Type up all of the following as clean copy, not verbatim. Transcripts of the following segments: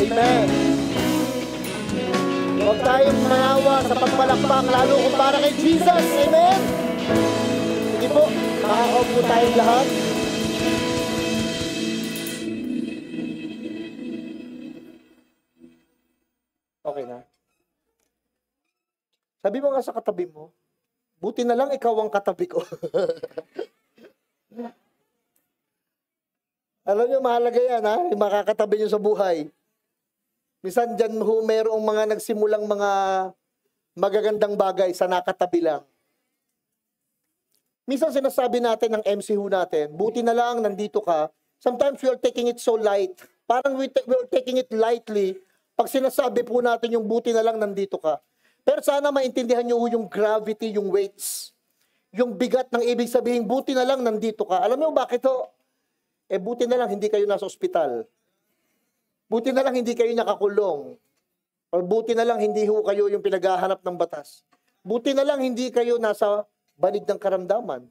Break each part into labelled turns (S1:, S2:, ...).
S1: Amen. Huwag tayong mayawa sa pagpalakpak, lalo kung para kay Jesus. Amen. Sige po, makakaupo tayong lahat. Okay na. Sabi mo nga sa katabi mo, buti na lang ikaw ang katabi ko. Alam niyo, mahalaga yan, ha? Yung makakatabi niyo sa buhay. Minsan dyan mayroong mga nagsimulang mga magagandang bagay sa nakatabi lang. Minsan sinasabi natin ng MC natin, buti na lang nandito ka. Sometimes we are taking it so light. Parang we are taking it lightly pag sinasabi po natin yung buti na lang nandito ka. Pero sana maintindihan nyo yung gravity, yung weights. Yung bigat ng ibig sabihin, buti na lang nandito ka. Alam mo bakit ho? Buti na lang hindi kayo nasa ospital. Buti na lang hindi kayo nakakulong. O buti na lang hindi ho kayo yung pinaghahanap ng batas. Buti na lang hindi kayo nasa banig ng karamdaman.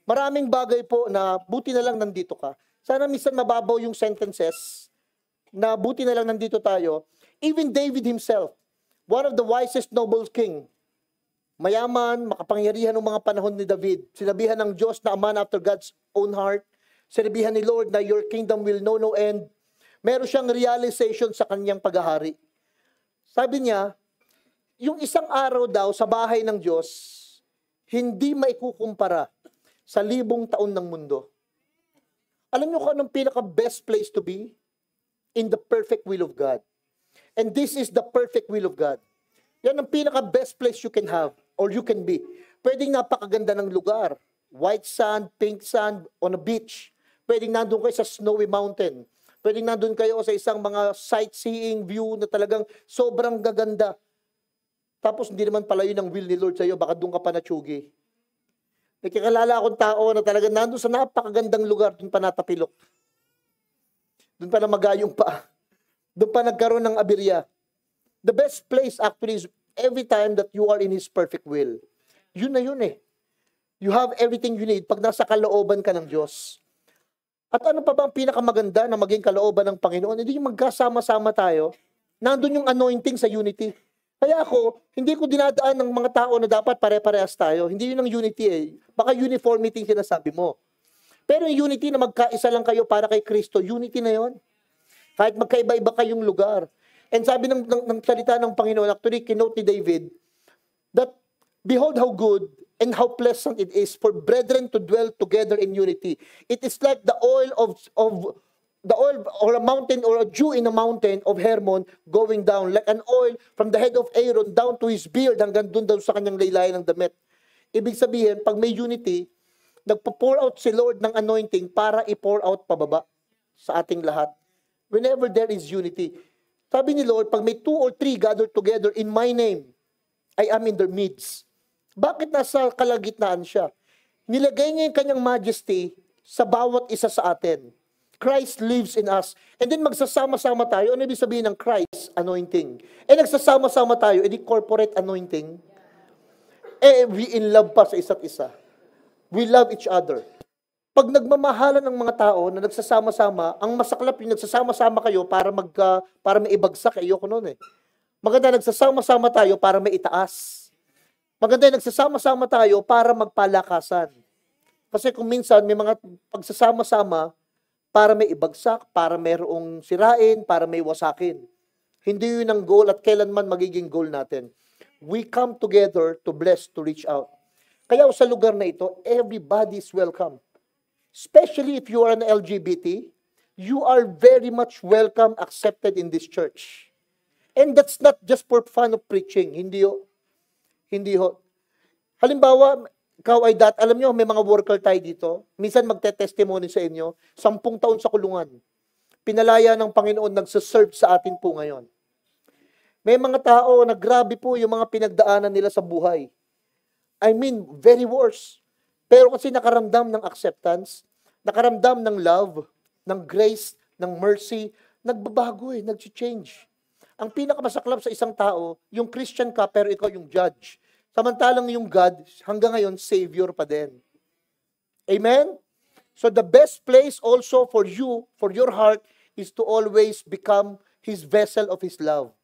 S1: Maraming bagay po na buti na lang nandito ka. Sana minsan mababaw yung sentences na buti na lang nandito tayo. Even David himself, one of the wisest noble king, mayaman, makapangyarihan ng mga panahon ni David, sinabihan ng Diyos na a man after God's own heart, sinabihan ni Lord na your kingdom will know no end. Meron siyang realization sa kanyang paghahari. Sabi niya, yung isang araw daw sa bahay ng Diyos, hindi maikukumpara sa 1,000 taon ng mundo. Alam niyo kung anong pinaka-best place to be? In the perfect will of God. And this is the perfect will of God. Yan ang pinaka-best place you can have or you can be. Pwedeng napakaganda ng lugar. White sand, pink sand, on a beach. Pwedeng nandun kayo sa snowy mountain. Pwedeng nandun kayo sa isang mga sightseeing view na talagang sobrang gaganda. Tapos hindi naman pala yun ang will ni Lord sa'yo, baka doon ka pa natsugi. Nakikalala akong tao na talagang nandun sa napakagandang lugar, doon pa natapilok. Doon pa namagayong pa. Doon pa nagkaroon ng aberya. The best place actually is every time that you are in His perfect will. Yun na yun eh. You have everything you need pag nasa kalooban ka ng Diyos. At ano pa ba ang pinakamaganda na maging kalooban ng Panginoon? Hindi yung magkasama-sama tayo. Nandun yung anointing sa unity. Kaya ako, hindi ko dinadaan ng mga tao na dapat pare-parehas tayo. Hindi yun ang unity eh. Baka uniformity yung sinasabi mo. Pero yung unity na magkaisa lang kayo para kay Kristo, unity na yon. Kahit magkaiba-iba kayong lugar. And sabi ng salita ng Panginoon, actually, kinote ni David, that, behold how good and how pleasant it is for brethren to dwell together in unity. It is like the oil or a mountain or a dew in a mountain of Hermon going down, like an oil from the head of Aaron down to his beard, hanggang dun daw sa kanyang laylayan ng damit. Ibig sabihin, pag may unity, nagpo-pour out si Lord ng anointing para i-pour out pababa sa ating lahat. Whenever there is unity. Sabi ni Lord, pag may 2 or 3 gathered together in my name, I am in their midst. Bakit nasa kalagitnaan siya? Nilagay niya yung kanyang majesty sa bawat isa sa atin. Christ lives in us. And then magsasama-sama tayo. Ano ibig sabihin ng Christ? Anointing. Nagsasama-sama tayo, edi corporate anointing. We in love pa sa isa't isa. We love each other. Pag nagmamahalan ng mga tao na nagsasama-sama, ang masaklap yung nagsasama-sama kayo para may ibagsak. Ayoko nun eh. Maganda nagsasama-sama tayo para may itaas. Maganda nagsasama-sama tayo para magpalakasan. Kasi kung minsan may mga pagsasama-sama para may ibagsak, para mayroong sirain, para may wasakin. Hindi yun ang goal at kailanman magiging goal natin. We come together to bless, to reach out. Kaya sa lugar na ito, everybody is welcome. Especially if you are an LGBT, you are very much welcome, accepted in this church. And that's not just for fun of preaching. Hindi ho. Halimbawa, ikaw ay alam nyo, may mga worker tayo dito. Minsan magte-testimony sa inyo, 10 taon sa kulungan. Pinalaya ng Panginoon, nagsaserve sa atin po ngayon. May mga tao na grabe po yung mga pinagdaanan nila sa buhay. I mean, very worse. Pero kasi nakaramdam ng acceptance, nakaramdam ng love, ng grace, ng mercy, nagbabago nag-change. Ang pinakamasaklap sa isang tao, yung Christian ka pero ikaw yung judge. Samantalang yung God, hanggang ngayon, Savior pa din. Amen? So the best place also for you, for your heart, is to always become His vessel of His love.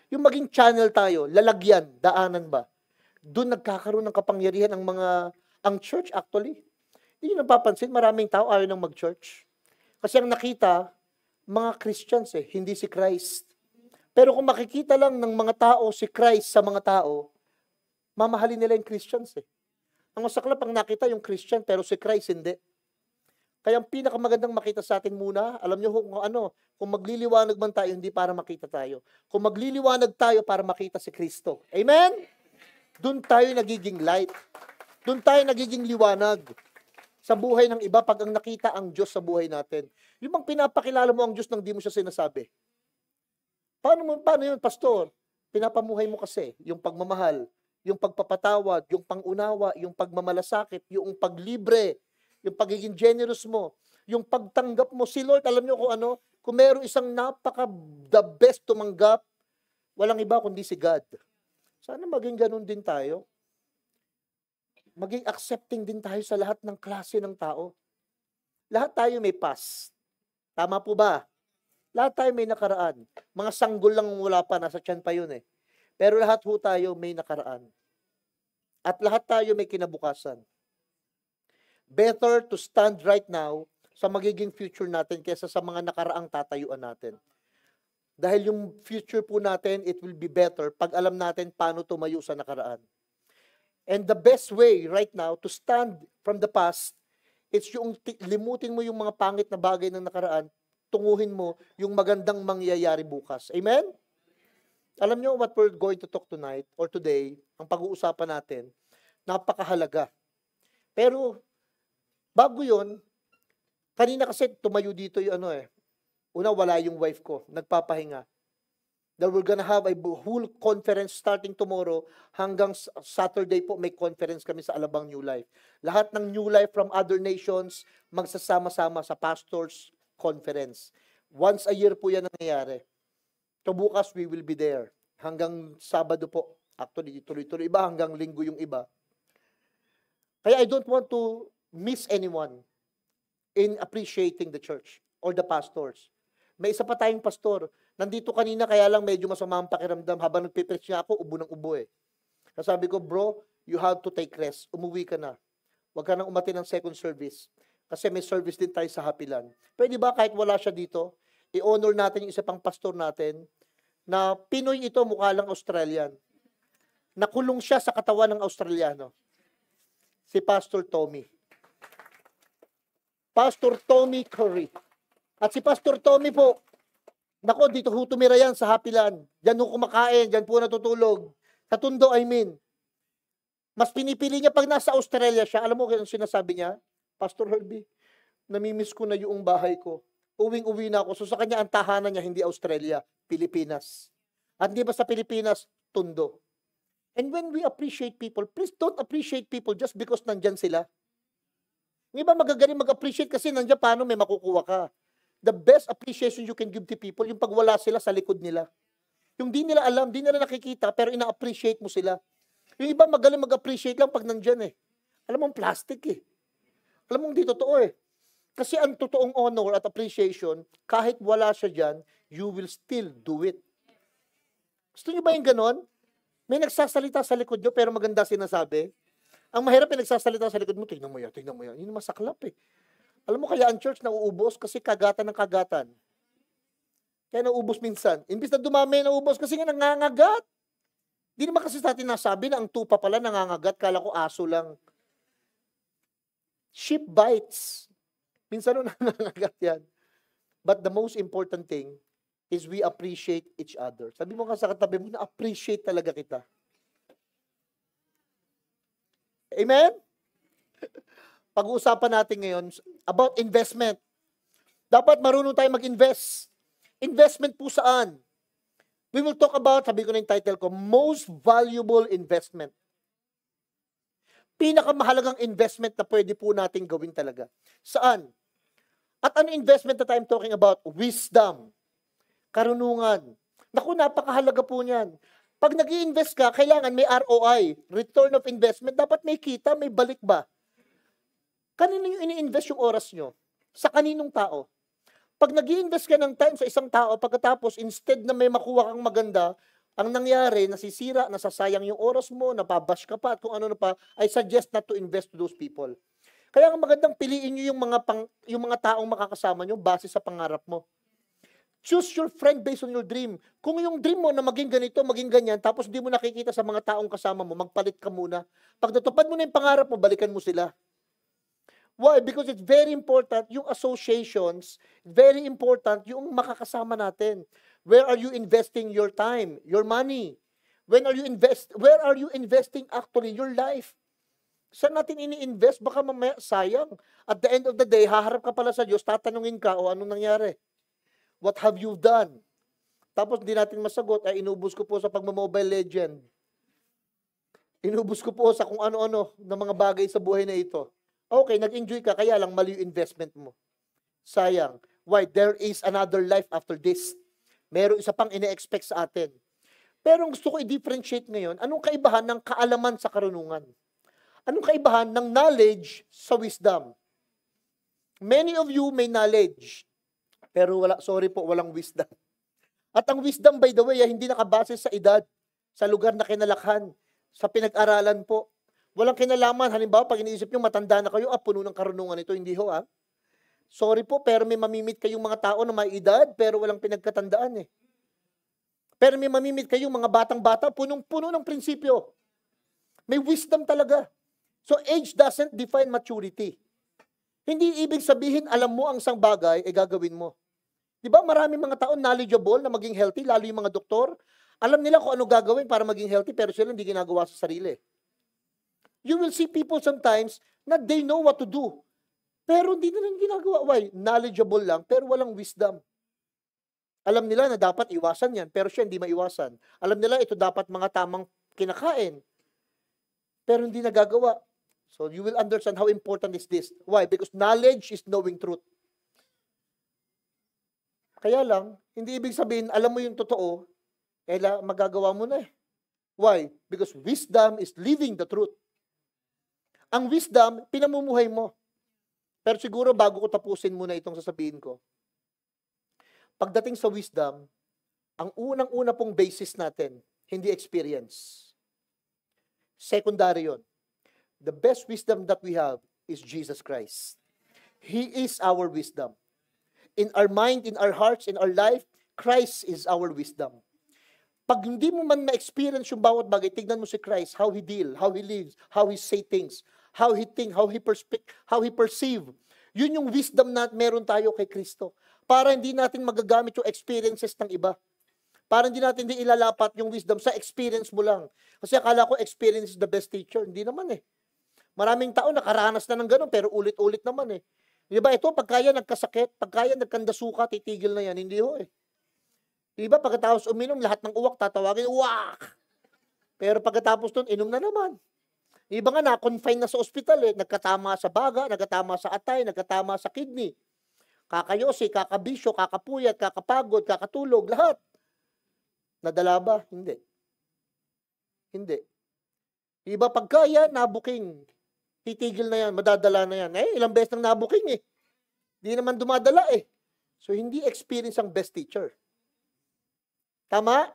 S1: Yung maging channel tayo, lalagyan, daanan ba? Doon nagkakaroon ng kapangyarihan ang church actually. Hindi nyo napapansin, maraming tao ayaw nang mag-church. Kasi ang nakita, mga Christians hindi si Christ. Pero kung makikita lang ng mga tao si Christ sa mga tao, mamahalin nila yung Christians Ang masaklap ang nakita yung Christian pero si Christ hindi. Kaya ang pinakamagandang makita sa atin muna, alam nyo kung magliliwanag man tayo, hindi para makita tayo. Kung magliliwanag tayo para makita si Kristo. Amen? Doon tayo nagiging light. Doon tayo nagiging liwanag sa buhay ng iba pag ang nakita ang Diyos sa buhay natin. Yung bang pinapakilala mo ang Diyos nang di mo siya sinasabi. Paano yun, pastor? Pinapamuhay mo kasi yung pagmamahal, yung pagpapatawad, yung pangunawa, yung pagmamalasakit, yung paglibre, yung pagiging generous mo, yung pagtanggap mo. Si Lord, alam niyo kung meron isang the best tumanggap, walang iba kundi si God. Sana maging ganun din tayo. Maging accepting din tayo sa lahat ng klase ng tao. Lahat tayo may past. Tama po ba? Lahat tayo may nakaraan. Mga sanggol lang wala pa, nasa tiyan pa yun Pero lahat ho tayo may nakaraan. At lahat tayo may kinabukasan. Better to stand right now sa magiging future natin kaysa sa mga nakaraang tatayuan natin. Dahil yung future po natin, it will be better pag alam natin paano tumayo sa nakaraan. And the best way right now to stand from the past, it's yung limutin mo yung mga pangit na bagay ng nakaraan, tunguhin mo yung magandang mangyayari bukas. Amen? Alam nyo what we're going to talk tonight or today, ang pag-uusapan natin, napakahalaga. Pero, bago yun, kanina kasi tumayo dito yung una, wala yung wife ko, nagpapahinga. That we're gonna have a whole conference starting tomorrow hanggang Saturday po may conference kami sa Alabang New Life. Lahat ng New Life from other nations magsasama-sama sa pastors conference. Once a year po yan nangyayari. So bukas we will be there. Hanggang Sabado po. Actually, tuloy-tuloy iba hanggang Linggo yung iba. Kaya I don't want to miss anyone in appreciating the church or the pastors. May isa pa tayong pastor. Nandito kanina, kaya lang medyo masama ang pakiramdam. Habang nagpipreach niya ako, ubo ng ubo Sabi ko, bro, you have to take rest. Umuwi ka na. Huwag ka nang umati ng second service. Kasi may service din tayo sa Hapilan. Pwede ba kahit wala siya dito, i-honor natin yung isa pang pastor natin na Pinoy ito, mukha lang Australian. Nakulong siya sa katawan ng Australiano. Si Pastor Tommy. Pastor Tommy Curry. At si Pastor Tommy po, nako, dito ho tumira yan sa Hapilan. Diyan ho kumakain, diyan po natutulog. Sa Tondo, I mean. Mas pinipili niya pag nasa Australia siya. Alam mo kung sinasabi niya? Pastor Herbie, namimiss ko na yung bahay ko. Uwing-uwi na ako. So sa kanya, ang tahanan niya, hindi Australia, Pilipinas. At hindi ba sa Pilipinas, Tondo. And when we appreciate people, please don't appreciate people just because nandyan sila. Hindi ba magagaling mag-appreciate kasi nandyan paano may makukuha ka. The best appreciation you can give to people, yung pag wala sila sa likod nila. Yung di nila alam, di nila nakikita, pero ina-appreciate mo sila. Yung iba magaling mag-appreciate lang pag nandyan Alam mo, ang plastic Alam mo, hindi totoo Kasi ang totoong honor at appreciation, kahit wala siya dyan, you will still do it. Gusto nyo ba yung ganon? May nagsasalita sa likod nyo, pero maganda sinasabi. Ang mahirap yung nagsasalita sa likod mo, tingnan mo yan. Yun masaklap Alam mo kaya ang church nauubos kasi kagatan ng kagatan. Kaya nauubos minsan. Imbis na dumami, nauubos kasi nga nangangagat. Di naman kasi sa atin nasabi na ang tupa pala nangangagat. Kala ko aso lang. Sheep bites. Minsan nangangagat yan. But the most important thing is we appreciate each other. Sabi mo ka sa katabi mo, na-appreciate talaga kita. Amen? Pag-uusapan natin ngayon about investment. Dapat marunong tayo mag-invest. Investment po saan? We will talk about, sabi ko na yung title ko, most valuable investment. Pinakamahalagang investment na pwede po natin gawin talaga. Saan? At ano investment that I'm talking about? Wisdom. Karunungan. Naku, napakahalaga po niyan. Pag nag-i-invest ka, kailangan may ROI, return of investment. Dapat may kita, may balik ba? Kanino yung ini-invest yung oras nyo? Sa kaninong tao? Pag nag-i-invest ka ng time sa isang tao, pagkatapos, instead na may makuha kang maganda, ang nangyari, nasisira, nasasayang yung oras mo, nababash ka pa, at kung ano na pa, I suggest not to invest to those people. Kaya ang magandang piliin nyo yung mga taong makakasama nyo base sa pangarap mo. Choose your friend based on your dream. Kung yung dream mo na maging ganito, maging ganyan, tapos di mo nakikita sa mga taong kasama mo, magpalit ka muna. Pag natupad mo na yung pangarap mo, balikan mo sila. Why? Because it's very important, yung associations, very important yung makakasama natin. Where are you investing your time, your money? Where are you investing actually your life? Saan natin ini-invest? Baka mamaya sayang. At the end of the day, haharap ka pala sa Diyos, tatanungin ka, o anong nangyari? What have you done? Tapos hindi natin masagot, ay inubos ko po sa pagma-Mobile Legend. Inubos ko po sa kung ano-ano na mga bagay sa buhay na ito. Okay, nag-enjoy ka, kaya lang mali yung investment mo. Sayang. Why? There is another life after this. Meron isa pang ine-expect sa atin. Pero gusto ko i-differentiate ngayon, anong kaibahan ng kaalaman sa karunungan? Anong kaibahan ng knowledge sa wisdom? Many of you may knowledge, pero walang wisdom. At ang wisdom, by the way, ay hindi nakabase sa edad, sa lugar na kinalakhan, sa pinag-aralan po. Walang kinalaman. Halimbawa, pag iniisip nyo, matanda na kayo, puno ng karunungan ito. Hindi ho, Sorry po, pero may mamimit kayong mga tao na may edad, pero walang pinagkatandaan eh. Pero may mamimit kayong mga batang-bata, punong-puno ng prinsipyo. May wisdom talaga. So, age doesn't define maturity. Hindi ibig sabihin, alam mo ang isang bagay, gagawin mo. Di ba, maraming mga tao knowledgeable na maging healthy, lalo yung mga doktor. Alam nila kung ano gagawin para maging healthy, pero sila hindi ginagawa sa sarili. You will see people sometimes na they know what to do. Pero hindi na lang ginagawa. Why? Knowledgeable lang, pero walang wisdom. Alam nila na dapat iwasan yan, pero siya hindi maiwasan. Alam nila ito dapat mga tamang kinakain, pero hindi nagagawa. So you will understand how important is this. Why? Because knowledge is knowing truth. Kaya lang, hindi ibig sabihin, alam mo yung totoo, magagawa mo na eh. Why? Because wisdom is living the truth. Ang wisdom, pinamumuhay mo. Pero siguro bago ko tapusin muna itong sasabihin ko, pagdating sa wisdom, ang unang-una pong basis natin, hindi experience. Secondary yun. The best wisdom that we have is Jesus Christ. He is our wisdom. In our mind, in our hearts, in our life, Christ is our wisdom. Pag hindi mo man ma-experience yung bawat bagay, tignan mo si Christ, how He deal, how He lives, how He say things, how He think, how He perceive. Yun yung wisdom na meron tayo kay Kristo. Para hindi natin magagamit yung experiences ng iba. Para hindi natin ilalapat yung wisdom sa experience mo lang. Kasi akala ko experience is the best teacher. Hindi naman eh. Maraming tao nakaranas na ng ganun, pero ulit-ulit naman eh. Di ba ito, pagkaya nagkasakit, pagkaya nagkandasuka, titigil na yan. Hindi ho eh. Di ba pagkatapos uminom, lahat ng uwak tatawagin, uwak! Pero pagkatapos nun, inom na naman. Iba nga na-confine na sa ospital eh. Nagkatama sa baga, nagkatama sa atay, nagkatama sa kidney. Kakayosi, kakabisyo, kakapuyat, kakapagod, kakatulog, lahat. Nadala ba? Hindi. Hindi. Iba pagkaya, nabuking. Titigil na yan, madadala na yan. Ilang beses nang nabuking eh. Hindi naman dumadala eh. So, hindi experience ang best teacher. Tama?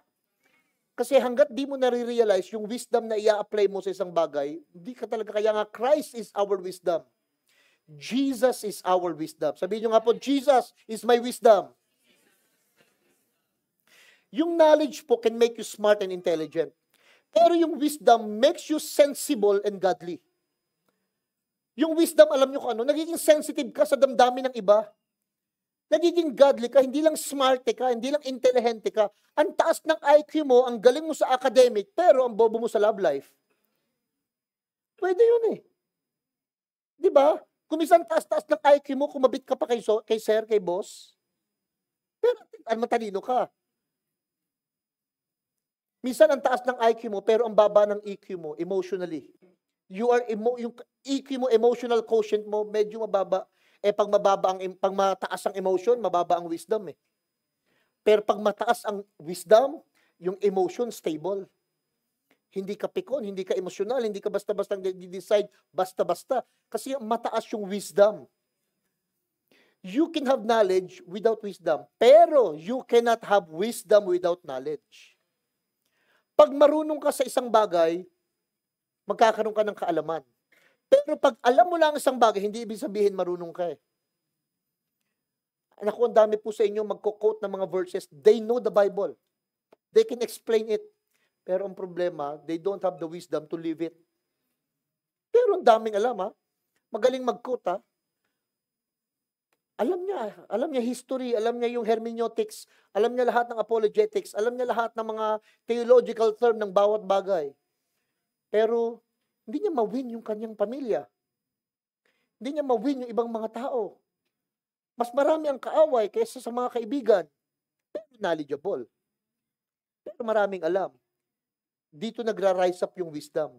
S1: Kasi hanggat di mo nare-realize yung wisdom na i-apply mo sa isang bagay, hindi ka talaga, kaya nga Christ is our wisdom. Jesus is our wisdom. Sabihin nyo nga po, Jesus is my wisdom. Yung knowledge po can make you smart and intelligent. Pero yung wisdom makes you sensible and godly. Yung wisdom, alam nyo kung ano, nagiging sensitive ka sa damdamin ng iba. Nagiging godly ka, hindi lang smart ka, hindi lang intelligent ka. Ang taas ng IQ mo, ang galing mo sa academic, pero ang bobo mo sa love life. Pwede yun eh. Di ba? Kung minsan taas-taas ng IQ mo, kumabit ka pa kay sir, kay boss. Pero matalino ka. Minsan ang taas ng IQ mo, pero ang baba ng EQ mo, emotionally. Yung EQ mo, emotional quotient mo, medyo mababa. Pag mataas ang emotion, mababa ang wisdom eh. Pero pag mataas ang wisdom, yung emotion stable. Hindi ka pikon, hindi ka emosyonal, hindi ka basta-basta decide basta-basta. Kasi mataas yung wisdom. You can have knowledge without wisdom. Pero you cannot have wisdom without knowledge. Pag marunong ka sa isang bagay, magkakaroon ka ng kaalaman. Pero pag alam mo lang isang bagay, hindi ibig sabihin marunong ka eh. Anak ko, ang dami po sa inyo magko-quote ng mga verses. They know the Bible. They can explain it. Pero ang problema, they don't have the wisdom to live it. Pero ang daming alam ha. Magaling mag-quote ha. Alam niya history, alam niya yung hermeneutics, alam niya lahat ng apologetics, alam niya lahat ng mga theological term ng bawat bagay. Pero hindi niya ma-win yung kanyang pamilya. Hindi niya ma-win yung ibang mga tao. Mas marami ang kaaway kaysa sa mga kaibigan. Pero knowledgeable. Pero maraming alam. Dito nagra-rise up yung wisdom.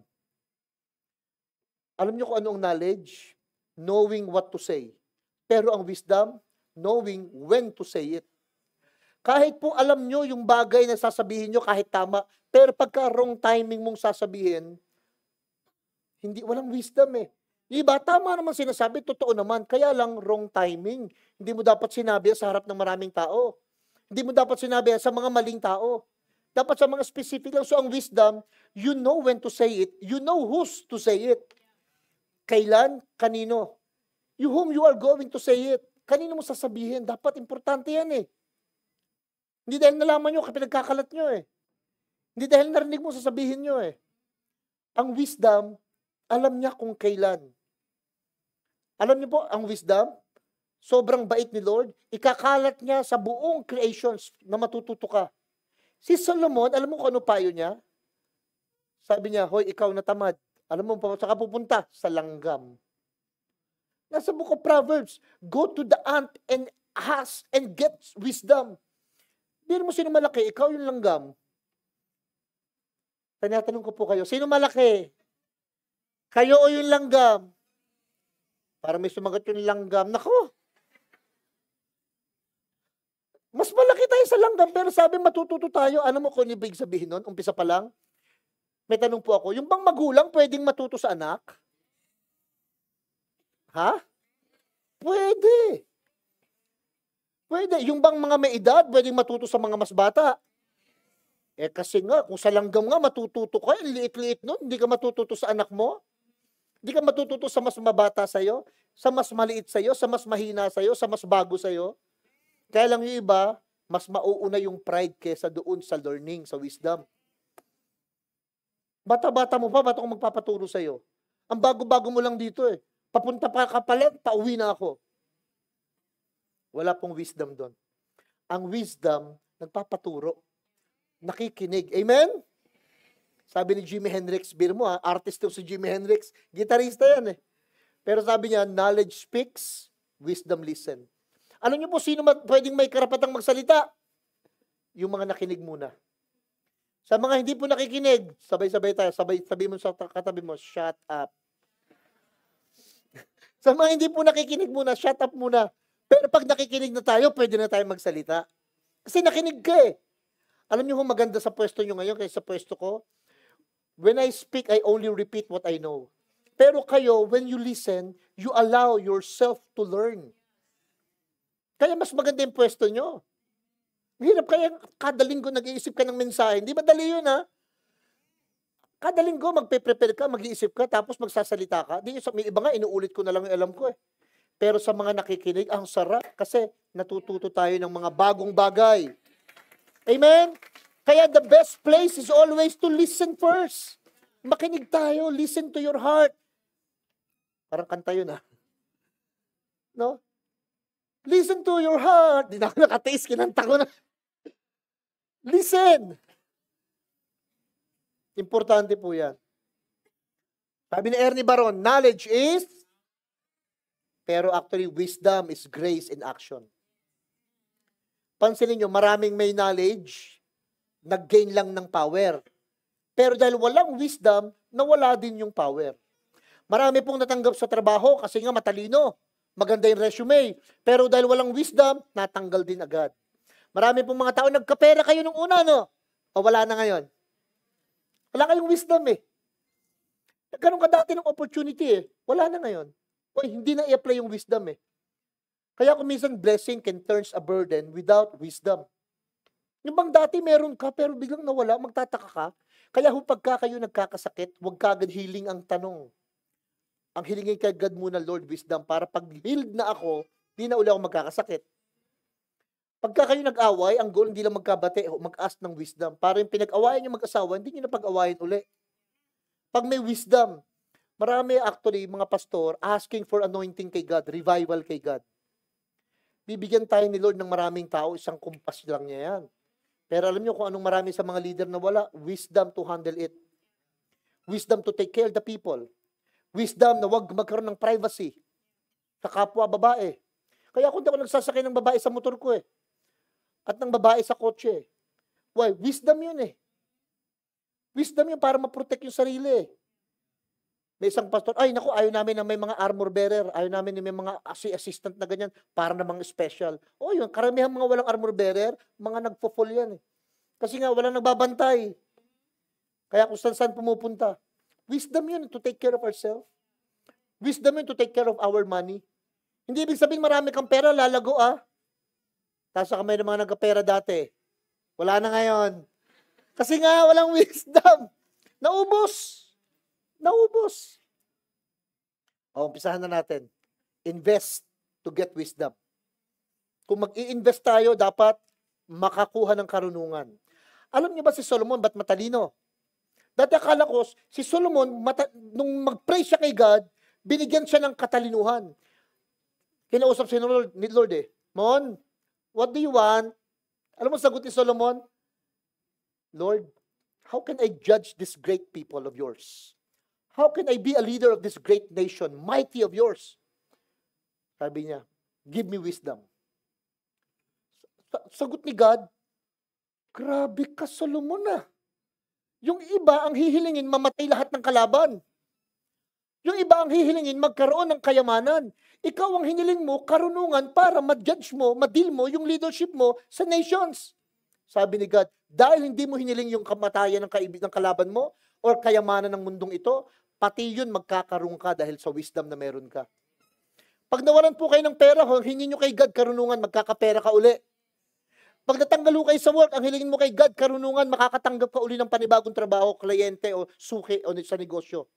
S1: Alam niyo kung ano ang knowledge? Knowing what to say. Pero ang wisdom, knowing when to say it. Kahit po alam niyo yung bagay na sasabihin niyo kahit tama, pero pagka wrong timing mong sasabihin, walang wisdom eh. Diba? Tama naman sinasabi, totoo naman. Kaya lang wrong timing. Hindi mo dapat sinabi sa harap ng maraming tao. Hindi mo dapat sinabi sa mga maling tao. Dapat sa mga specific lang. So ang wisdom, you know when to say it. You know who's to say it. Kailan? Kanino? Whom you are going to say it. Kanino mo sasabihin? Dapat importante yan eh. Hindi dahil nalaman nyo, pinagkakalat nyo eh. Hindi dahil narinig mo, sasabihin nyo eh. Ang wisdom, alam niya kung kailan. Alam niyo po, ang wisdom, sobrang bait ni Lord, ikakalat niya sa buong creations na matututo ka. Si Solomon, alam mo kung ano payo niya? Sabi niya, hoy, ikaw na tamad. Alam mo, saan ka pupunta? Sa langgam. Nasa book of Proverbs, go to the ant and ask and get wisdom. Hindi mo sino malaki, ikaw yung langgam. Tinatanong ko po kayo, sino malaki? Kayo o yung langgam? Para may sumagot yung langgam. Nako! Mas malaki tayo sa langgam, pero sabi matututo tayo. Ano mo kung ibig sabihin nun? Umpisa pa lang? May tanong po ako, yung bang magulang pwedeng matuto sa anak? Ha? Pwede. Pwede. Yung bang mga may edad pwedeng matuto sa mga mas bata? Eh kasi nga, kung sa langgam nga matututo ka, liit-liit nun, hindi ka matututo sa anak mo? Hindi ka matututo sa mas mabata sa'yo, sa mas maliit sa'yo, sa mas mahina sa'yo, sa mas bago sa'yo. Kaya lang yung iba, mas mauuna yung pride kesa doon sa learning, sa wisdom. Bata-bata mo pa, ba't ako magpapaturo sa'yo? Ang bago-bago mo lang dito eh. Papunta pa ka pala, pauwi na ako. Wala pong wisdom doon. Ang wisdom, nagpapaturo. Nakikinig. Amen? Sabi ni Jimi Hendrix, biro mo artist to si Jimi Hendrix, gitarista yan eh. Pero sabi niya, knowledge speaks, wisdom listen. Alam niyo po, sino pwedeng may karapatang magsalita? Yung mga nakinig muna. Sa mga hindi po nakikinig, sabay-sabay tayo, sabi mo sa katabi mo, shut up. Sa mga hindi po nakikinig muna, shut up muna. Pero pag nakikinig na tayo, pwede na tayo magsalita. Kasi nakinig ka eh. Alam niyo kung maganda sa pwesto niyo ngayon kaysa sa pwesto ko? When I speak, I only repeat what I know. Pero kayo, when you listen, you allow yourself to learn. Kaya mas maganda yung pwesto nyo. Mahirap kaya kada linggo nag-iisip ka ng mensahe. Hindi madali yun ha. Kada linggo magpe-prepare ka, mag-iisip ka, tapos magsasalita ka. May iba nga, inuulit ko na lang yung alam ko eh. Pero sa mga nakikinig, ang sarap kasi natututo tayo ng mga bagong bagay. Amen? Kaya the best place is always to listen first. Makinig tayo, listen to your heart. Parang kanta yun No? Listen to your heart. Di na ako nakatiis, kinanta ko na. Listen. Importante po yan. Sabi ni Ernie Baron, knowledge is, pero actually wisdom is grace in action. Pansinin nyo, maraming may knowledge, nag-gain lang ng power. Pero dahil walang wisdom, nawala din yung power. Marami pong natanggap sa trabaho kasi nga matalino. Maganda yung resume. Pero dahil walang wisdom, natanggal din agad. Marami pong mga tao, nagkapera kayo nung una, no? O wala na ngayon. Wala kayong wisdom eh. Nagkaroon ka dati ng opportunity eh. Wala na ngayon. O hindi na i-apply yung wisdom eh. Kaya kung minsan blessing can turns a burden without wisdom. Yung bang dati meron ka pero biglang nawala, magtataka ka. Kaya pagka kayo nagkakasakit, huwag kagad healing ang tanong. Ang hilingin kay God muna, Lord, wisdom, para pag healed na ako, di na uli ako magkakasakit. Pagka kayo nag-away, ang goal hindi lang magkabate, mag-ask ng wisdom. Para yung pinag-awayan nyo mag-asawa, hindi nyo na pag-awayan uli. Pag may wisdom, marami actually, mga pastor, asking for anointing kay God, revival kay God. Bibigyan tayo ni Lord ng maraming tao, isang kumpas lang niya yan. Pero alam niyo kung anong marami sa mga leader na wala? Wisdom to handle it. Wisdom to take care of the people. Wisdom na wag magkaroon ng privacy sa kapwa babae. Kaya ako hindi ako nagsasakay ng babae sa motor ko eh. At ng babae sa kotse eh. Why? Wisdom yun eh. Wisdom yun para ma-protect yung sarili eh. May isang pastor, ay naku, ayaw namin na may mga armor bearer, ayaw namin na may mga assistant na ganyan, para namang special. O yun, karamihan mga walang armor bearer, mga nagpo-fall yan eh. Kasi nga, walang nagbabantay. Kaya kung saan pumupunta. Wisdom yun to take care of ourselves. Wisdom yun to take care of our money. Hindi ibig sabihin marami kang pera, lalago ah. Tapos kamay ng mga nagkapera dati. Wala na ngayon. Kasi nga, walang wisdom. Naubos. Naubos. O, umpisahan na natin. Invest to get wisdom. Kung mag-i-invest tayo, dapat makakuha ng karunungan. Alam niyo ba si Solomon, ba't matalino? Dati akala ko, si Solomon, nung mag-pray siya kay God, binigyan siya ng katalinuhan. Kinausap siya ni Lord eh, Mon, what do you want? Alam mo sagot ni Solomon? Lord, how can I judge this great people of yours? How can I be a leader of this great nation, mighty of yours? Sabi niya, give me wisdom. Sagot ni God, grabe ka, Solomon ah. Yung iba ang hihilingin, mamatay lahat ng kalaban. Yung iba ang hihilingin, magkaroon ng kayamanan. Ikaw ang hiniling mo, karunungan para ma-judge mo, ma-deal mo yung leadership mo sa nations. Sabi ni God, dahil hindi mo hiniling yung kamatayan ng kalaban mo or kayamanan ng mundong ito, pati yun magkakaroon ka dahil sa wisdom na meron ka. Pag nawalan po kayo ng pera, hingin nyo kay God karunungan, magkakapera ka uli. Pag natanggal kayo sa work, ang hilingin mo kay God karunungan, makakatanggap ka uli ng panibagong trabaho, kliyente o suki o sa negosyo.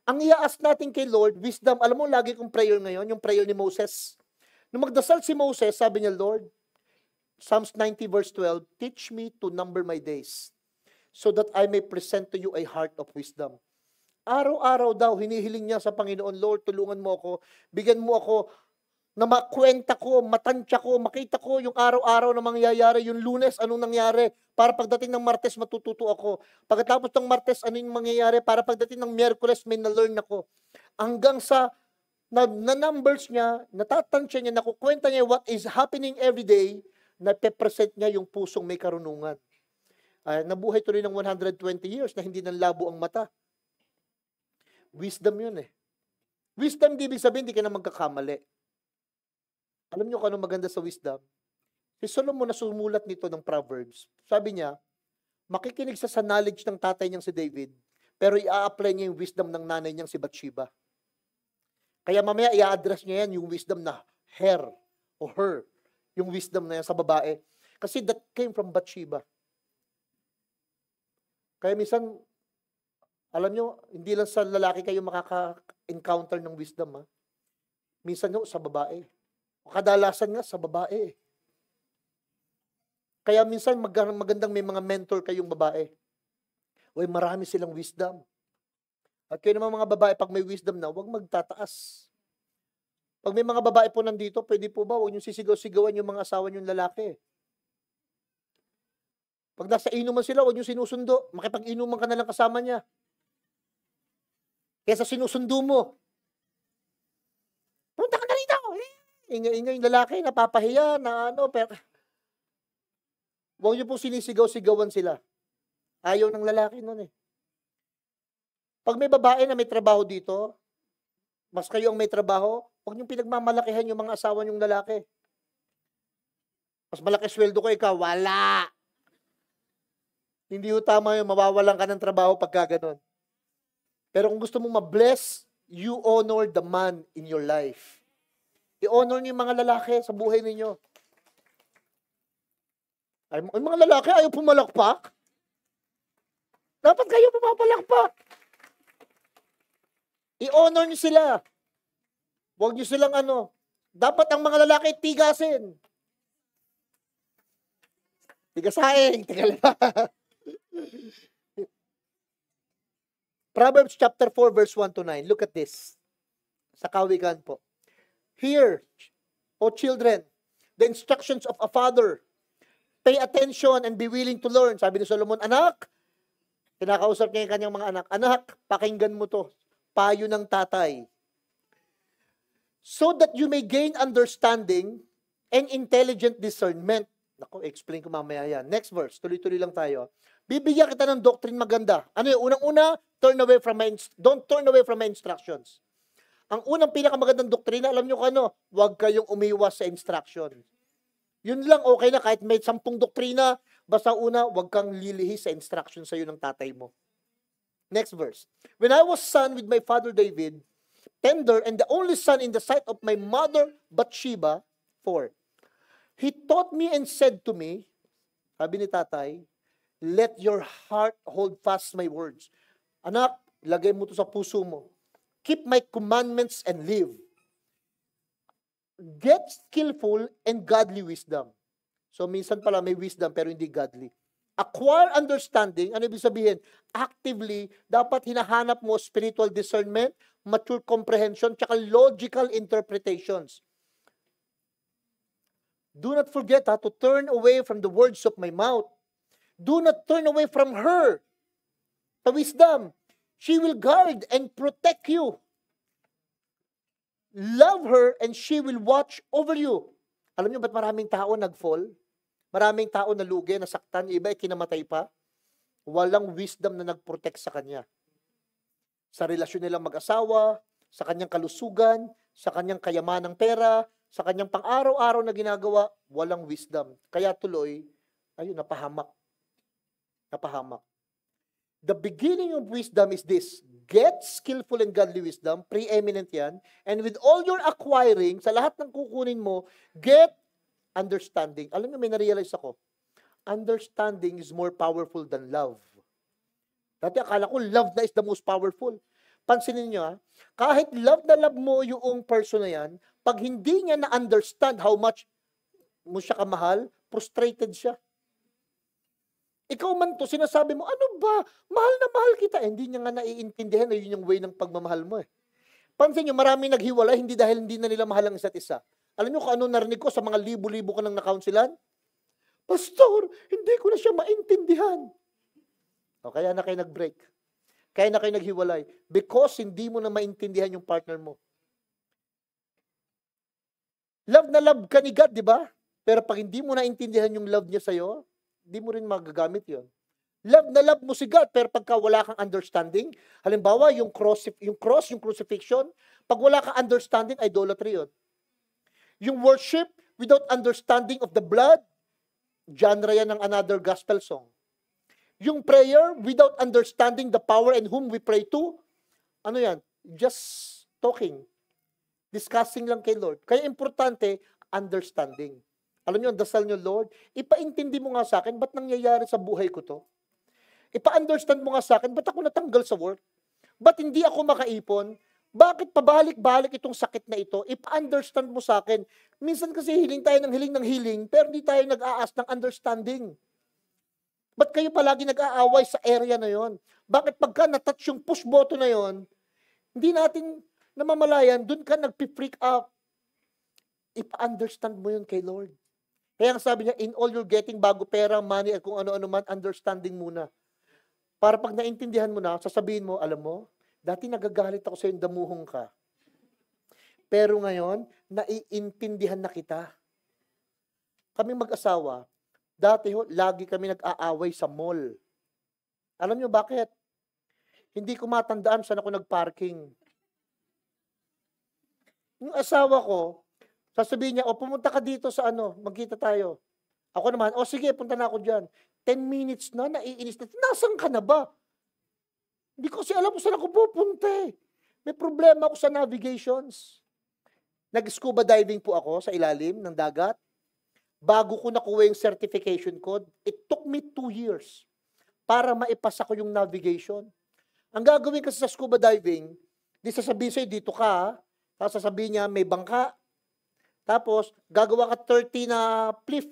S1: Ang i-ask natin kay Lord, wisdom, alam mo lagi kong prayer ngayon, yung prayer ni Moses. Nung magdasal si Moses, sabi niya, Lord, Psalms 90 verse 12, teach me to number my days so that I may present to you a heart of wisdom. Araw-araw daw, hinihiling niya sa Panginoon, Lord, tulungan mo ako, bigyan mo ako na makwenta ko, matansya ko, makita ko yung araw-araw na mangyayari, yung Lunes, anong nangyari, para pagdating ng Martes, matututo ako. Pagkatapos ng Martes, ano yung mangyayari, para pagdating ng Miyerkules, may na-learn ako. Hanggang sa na-numbers niya, natatansya niya, nakukwenta niya what is happening every day, na-present niya yung pusong may karunungan. Nabuhay tuloy ng 120 years na hindi nanlabo ang mata. Wisdom yun eh. Wisdom, di ibig sabihin, hindi ka na magkakamali. Alam niyo kung ano maganda sa wisdom? Si Solomon na sumulat nito ng Proverbs. Sabi niya, makikinig sa knowledge ng tatay niyang si David, pero i-a-apply niya yung wisdom ng nanay niyang si Bathsheba. Kaya mamaya i-address niya yan yung wisdom na her o her, yung wisdom na yan sa babae. Kasi that came from Bathsheba. Kaya minsan, alam nyo, hindi lang sa lalaki kayo makaka-encounter ng wisdom. Ha? Minsan nyo, sa babae. O kadalasan nga, sa babae. Kaya minsan, magandang may mga mentor kayong babae. Uy, marami silang wisdom. At kayo naman mga babae, pag may wisdom na, huwag magtataas. Pag may mga babae po nandito, pwede po ba, huwag nyo sisigaw-sigawan yung mga asawa nyong lalaki. Pag nasa inuman sila, huwag nyo sinusundo. Makipag-inuman ka na lang kasama niya. Kesa sinusundo mo. Punta ka na rito. Ingay-ingay yung lalaki, napapahiya, na ano, pero huwag niyo po sinisigaw-sigawan sila. Ayaw ng lalaki nun eh. Pag may babae na may trabaho dito, mas kayo ang may trabaho, huwag niyong pinagmamalakihan yung mga asawa niyong lalaki. Mas malaki sweldo ko, ikaw, wala. Hindi ho tama yung mawawalan ka ng trabaho pagka ganun. Pero kung gusto mong ma-bless, you honor the man in your life. I-honor niyo yung mga lalaki sa buhay ninyo. Ay, yung mga lalaki ayaw pumalakpak. Dapat kayo pumapalakpak. I-honor niyo sila. Huwag niyo silang dapat ang mga lalaki tigasin. Tigasaing. Proverbs chapter 4 verse 1 to 9. Look at this. Sa kawikan po. Hear, O children, the instructions of a father. Pay attention and be willing to learn. Sabi ni Solomon, anak, kinakausap niya yung kanyang mga anak, anak, pakinggan mo to. Payo ng tatay. So that you may gain understanding and intelligent discernment. Naku, explain ko mamaya yan. Next verse, tuloy-tuloy lang tayo. Bibigyan kita ng doctrine maganda. Ano yun? Unang-una, don't turn away from my instructions. Ang unang pinakamagandang doktrina, alam nyo kung ano? Huwag kayong umiwas sa instruction. Yun lang, okay na. Kahit may 10 doktrina, basta una, huwag kang lilihis sa instruction sa'yo ng tatay mo. Next verse. When I was son with my father David, tender and the only son in the sight of my mother Bathsheba, 4. He taught me and said to me, sabi ni tatay, let your heart hold fast my words. Anak, lagay mo to sa puso mo. Keep my commandments and live. Get skillful and godly wisdom. So minsan pala may wisdom pero hindi godly. Acquire understanding, ano ibig sabihin? Actively, dapat hinahanap mo spiritual discernment, mature comprehension, tsaka logical interpretations. Do not forget to turn away from the words of my mouth. Do not turn away from her, the wisdom. She will guard and protect you. Love her and she will watch over you. Alam niyo ba't maraming tao nag-fall? Maraming tao nalugi, nasaktan, iba kinamatay pa. Walang wisdom na nag-protect sa kanya. Sa relasyon nilang mag-asawa, sa kanyang kalusugan, sa kanyang kayamanang pera, sa kanyang pang-araw-araw na ginagawa, walang wisdom. Kaya tuloy, ayun, napahamak. Napahamak. The beginning of wisdom is this. Get skillful and godly wisdom, preeminent yan. And with all your acquiring, sa lahat ng kukunin mo, get understanding. Alam niyo, may narealize ako. Understanding is more powerful than love. Dati akala ko love na is the most powerful. Pansinin niyo kahit love na love mo yung person na yan, pag hindi niya na-understand how much mo siya kamahal, frustrated siya. Ikaw man to, sinasabi mo, ano ba? Mahal na mahal kita. Hindi niya nga naiintindihan na yun yung way ng pagmamahal mo Pansin niyo, maraming naghiwalay, hindi dahil hindi na nila mahal ang isa't isa. Alam niyo kung ano narinig ko sa mga libo-libo ko nang na-counselan? Pastor, hindi ko na siya maintindihan. O kaya na kayo nag-break. Kaya na kayo naghiwalay. Because hindi mo na maintindihan yung partner mo. Love na love ka ni God, di ba? Pero pag hindi mo naintindihan yung love niya sa'yo, hindi mo rin magagamit yon. Love na love mo si God, pero pagka wala kang understanding, halimbawa, yung crucifixion, pag wala kang understanding, idolatry yun. Yung worship, without understanding of the blood, genre yan ng another gospel song. Yung prayer, without understanding the power and whom we pray to, ano yan? Just talking. Discussing lang kay Lord. Kaya importante, understanding. Alam niyo, ang dasal niyo, Lord, ipaintindi mo nga sa akin, ba't nangyayari sa buhay ko to? Ipa-understand mo nga sa akin, ba't ako natanggal sa work? Ba't hindi ako makaipon? Bakit pabalik-balik itong sakit na ito? Ipa-understand mo sa akin. Minsan kasi hiling tayo ng hiling, pero hindi tayo nag-aas ng understanding. Ba't kayo palagi nag-aaway sa area na yon? Bakit pagka natouch yung push button na yon, hindi natin namamalayan, dun ka nag-freak up. Ipa-understand mo yun kay Lord. Kaya ang sabi niya, in all you're getting, bago pera, money, at kung ano-ano man, understanding muna. Para pag naintindihan mo na, sasabihin mo, alam mo, dati nagagalit ako sa'yo, damuhong ka. Pero ngayon, naiintindihan na kita. Kami mag-asawa, dati lagi kami nag-aaway sa mall. Alam niyo bakit? Hindi ko matandaan saan ako nag-parking. Yung asawa ko, sasabihin niya, pumunta ka dito sa magkita tayo. Ako naman, sige, punta na ako dyan. 10 minutes na, naiinis na. Nasaan ka na ba? Hindi ko kasi alam kung saan ako pupunta May problema ako sa navigations. Nag-scuba diving po ako sa ilalim ng dagat. Bago ko nakuha yung certification code, it took me 2 years para maipasa ko yung navigation. Ang gagawin kasi sa scuba diving, di sasabihin sa'yo, dito ka, ha? Tapos sasabihin niya, may bangka. Tapos, gagawa ka 30 na cliff.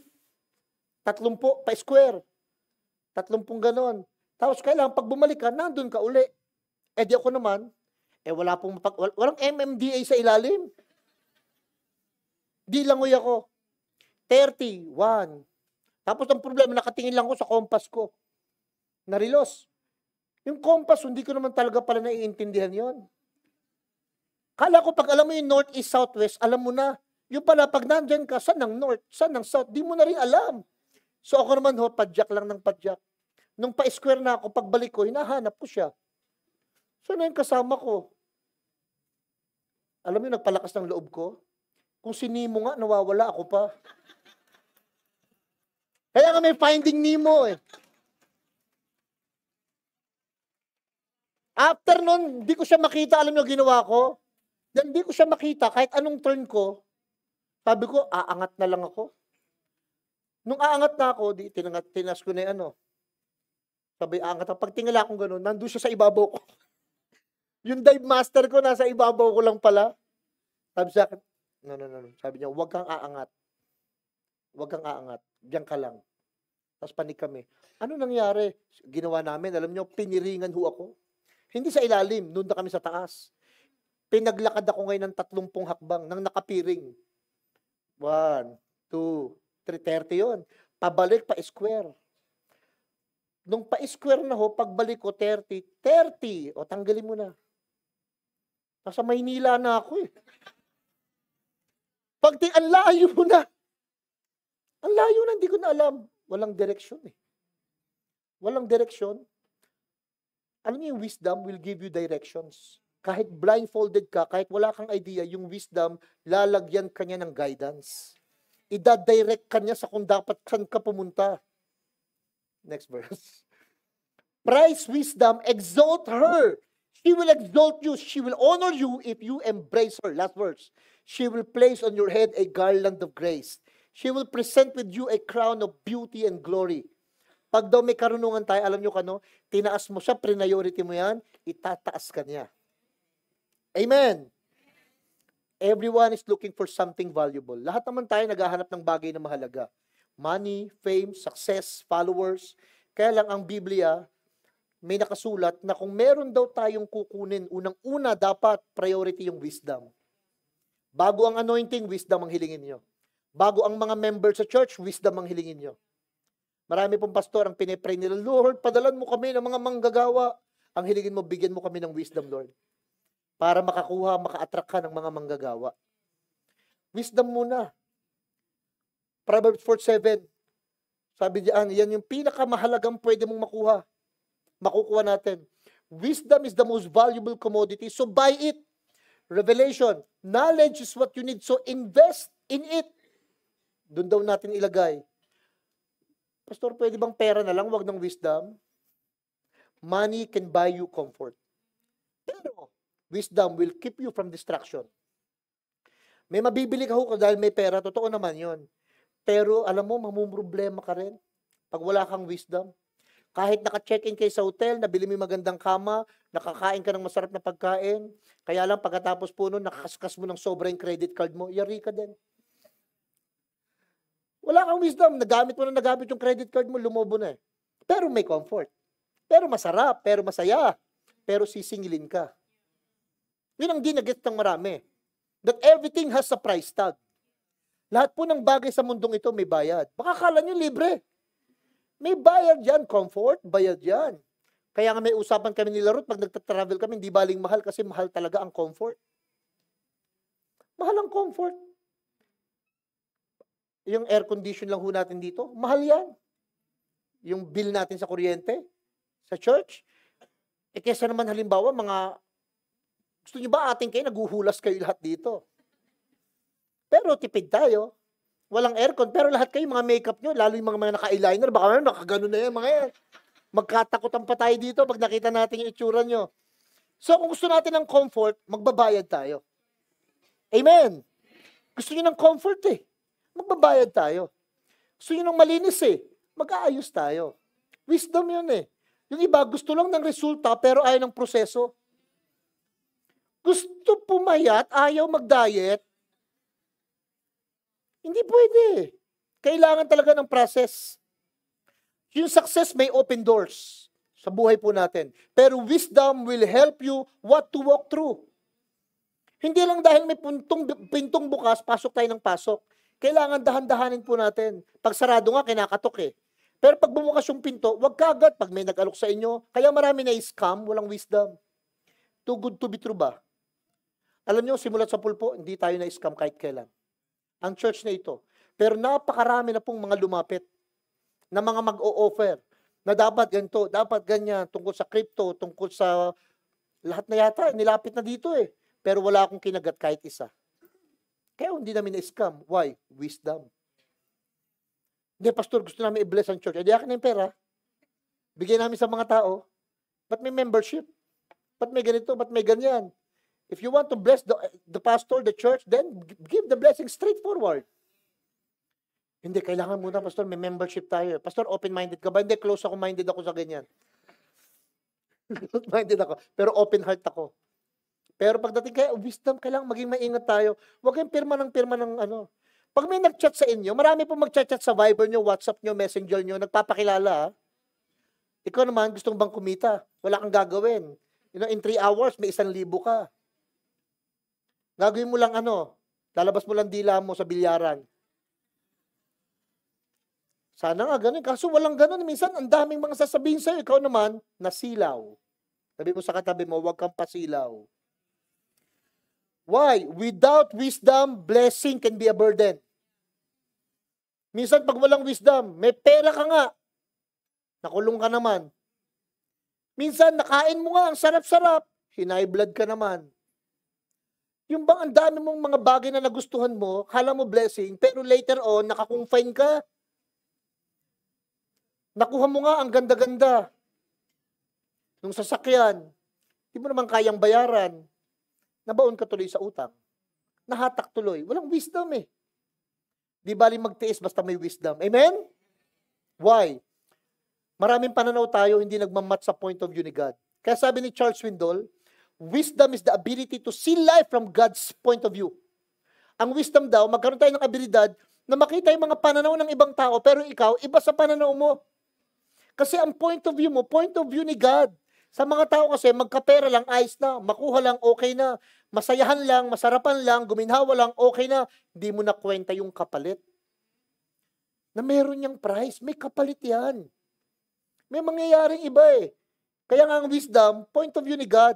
S1: 30 pa square. 30 ganon. Tapos, kailangan pag bumalik ka, nandun ka uli. Di ako naman, walang MMDA sa ilalim. Di langoy ako. 30, 1. Tapos, ang problema, nakatingin lang ko sa compass ko. Narilos. Yung compass, hindi ko naman talaga pala naiintindihan yon. Kala ko pag alam mo yung north, east, southwest, alam mo na. Yung pala, pag nandyan ka, saan ang north, saan ang south, di mo na rin alam. So ako naman padyak lang ng padyak. Nung pa-square na ako, pagbalik ko, hinahanap ko siya. So na yung kasama ko. Alam mo yung nagpalakas ng loob ko? Kung si Nemo nga, nawawala ako pa. Kaya nga may Finding Nemo eh. After nun, di ko siya makita, alam niyo ginawa ko? Then di ko siya makita, kahit anong turn ko, sabi ko, aangat na lang ako. Nung aangat na ako, di tinas ko na yung sabi, aangat ako. Pag tingala akong gano'n, nandun siya sa ibabaw ko. Yung dive master ko, nasa ibabaw ko lang pala. Sabi sa akin, no. Sabi niya, huwag kang aangat. Huwag kang aangat. Diyan ka lang. Tapos panik kami. Ano nangyari? Ginawa namin, alam niyo, piniringan ho ako. Hindi sa ilalim, doon na kami sa taas. Pinaglakad ako ngayon ng 30 hakbang nang nakapiring. 1, 2, 3, 30 yun. Pabalik pa square. Nung pa square na ho, pagbalik ko 30. O tanggalin mo na. Nasa Maynila na ako eh. Ang layo na. Ang layo na, hindi ko na alam. Walang direksyon eh. Walang direksyon. Alam niyo, yung wisdom will give you directions. Kahit blindfolded ka, kahit wala kang idea, yung wisdom, lalagyan ka niya ng guidance. Ida-direct ka niya sa kung dapat saan ka pumunta. Next verse. Prize wisdom, exalt her. She will exalt you. She will honor you if you embrace her. Last verse. She will place on your head a garland of grace. She will present with you a crown of beauty and glory. Pag daw may karunungan tayo, alam nyo kano, tinaas mo siya, priority mo yan, itataas ka niya. Amen. Everyone is looking for something valuable. Lahat naman tayo naghahanap ng bagay na mahalaga. Money, fame, success, followers. Kaya lang ang Biblia, may nakasulat na kung meron daw tayong kukunin, unang-una dapat priority yung wisdom. Bago ang anointing, wisdom ang hilingin nyo. Bago ang mga members sa church, wisdom ang hilingin nyo. Marami pong pastor ang pinipray nila, Lord, padalan mo kami ng mga manggagawa. Ang hilingin mo, bigyan mo kami ng wisdom, Lord. Para maka-attract ka ng mga manggagawa. Wisdom muna. Proverbs 4:7. Sabi diyan, yan yung pinakamahalagang pwede mong makukuha natin. Wisdom is the most valuable commodity, so buy it. Revelation, knowledge is what you need, so invest in it. Doon daw natin ilagay. Pastor, pwede bang pera na lang, wag ng wisdom? Money can buy you comfort. Pero, wisdom will keep you from distraction. May mabibili ka ho dahil may pera, totoo naman yon. Pero, alam mo, mamumroblema ka rin pag wala kang wisdom. Kahit naka-check-in kayo sa hotel, nabili mo yung magandang kama, nakakain ka ng masarap na pagkain, kaya lang pagkatapos po nun, nakakaskas mo ng sobrang credit card mo, yari ka din. Wala kang wisdom, nagamit yung credit card mo, lumobo na eh. Pero may comfort. Pero masarap, pero masaya, pero sisingilin ka. Yun ang ginagit ng marami. That everything has a price tag. Lahat po ng bagay sa mundong ito may bayad. Baka kala nyo libre. May bayad yan, comfort, bayad yan. Kaya nga may usapan kami ni Ruth, pag nagtatravel kami, hindi baling mahal kasi mahal talaga ang comfort. Mahal ang comfort. Yung air condition lang ho natin dito, mahal yan. Yung bill natin sa kuryente, sa church. Kesa naman halimbawa, gusto nyo ba ating kayo, naguhulas kayo lahat dito. Pero tipid tayo. Walang aircon, pero lahat kayo, mga makeup nyo, lalo yung mga naka-eyeliner, baka nakagano na yan, mga yan. Magkatakutan pa tayo dito pag nakita natin yung itsura nyo. So, kung gusto natin ng comfort, magbabayad tayo. Amen. Gusto niyo ng comfort eh. Magbabayad tayo. Gusto niyo ng malinis eh. Mag-aayos tayo. Wisdom yun eh. Yung iba, gusto lang ng resulta pero ayaw ng proseso. Gusto pumayat, ayaw mag-diet. Hindi pwede. Kailangan talaga ng process. Yung success may open doors sa buhay po natin. Pero wisdom will help you what to walk through. Hindi lang dahil may pintong bukas, pasok tayo ng pasok. Kailangan dahan-dahanin po natin. Pag sarado nga, kinakatok eh. Pero pag bumukas yung pinto, wag kagad pag may nag-alok sa inyo. Kaya marami na scam, walang wisdom. Too good to be true ba? Alam nyo, simulat sa pulpo, hindi tayo na-scam kahit kailan. Ang church na ito. Pero napakarami na pong mga lumapit na mga mag-o-offer na dapat ganito, dapat ganyan, tungkol sa crypto, tungkol sa lahat na yata, nilapit na dito eh. Pero wala akong kinagat kahit isa. Kaya hindi namin na-scam. Why? Wisdom. Hindi, pastor, gusto namin i-bless ang church. Hindi akin na yung pera. Bigyan namin sa mga tao. Ba't may membership? Ba't may ganito? Ba't may ganyan? If you want to bless the pastor, the church, then give the blessing straightforward. Hindi, kailangan muna, pastor, may membership tayo. Pastor, open-minded ka ba? Hindi, close ako, minded ako sa ganyan. Close-minded ako. Pero open heart ako. Pero pagdating kaya, wisdom, kailangan maging maingat tayo. Huwag kayong pirma ng ano. Pag may nag-chat sa inyo, marami pong mag-chat sa Viber nyo, WhatsApp nyo, Messenger nyo, nagpapakilala. Ha? Ikaw naman, gusto bang kumita? Wala kang gagawin. You know, in 3 hours, may 1,000 ka. Gagawin mo lang ano, lalabas mo lang dila mo sa bilyaran. Sana nga ganun. Kaso walang ganun. Minsan, ang daming mga sasabihin sa'yo. Ikaw naman, nasilaw. Sabi mo sa katabi mo, huwag kang pasilaw. Why? Without wisdom, blessing can be a burden. Minsan, pag walang wisdom, may pera ka nga. Nakulong ka naman. Minsan, nakain mo nga, ang sarap-sarap. High blood ka naman. Yung bang ang dami mong mga bagay na nagustuhan mo, kala mo blessing, pero later on, nakakonfine ka. Nakuha mo nga ang ganda-ganda. Nung sasakyan, di mo naman kayang bayaran. Nabaon ka tuloy sa utang. Nahatak tuloy. Walang wisdom eh. Di bali magtiis basta may wisdom. Amen? Why? Maraming pananaw tayo hindi nagmamatch sa point of view ni God. Kaya sabi ni Charles Swindoll, wisdom is the ability to see life from God's point of view. Ang wisdom daw, magkaroon tayo ng abilidad na makita yung mga pananaw ng ibang tao, pero ikaw, iba sa pananaw mo. Kasi ang point of view mo, point of view ni God. Sa mga tao kasi, magkapera lang, ayos na. Makuha lang, okay na. Masayahan lang, masarapan lang, guminhawa lang, okay na. Hindi mo na kwenta yung kapalit. Na meron niyang price, may kapalit yan. May mangyayaring iba eh. Kaya nga ang wisdom, point of view ni God.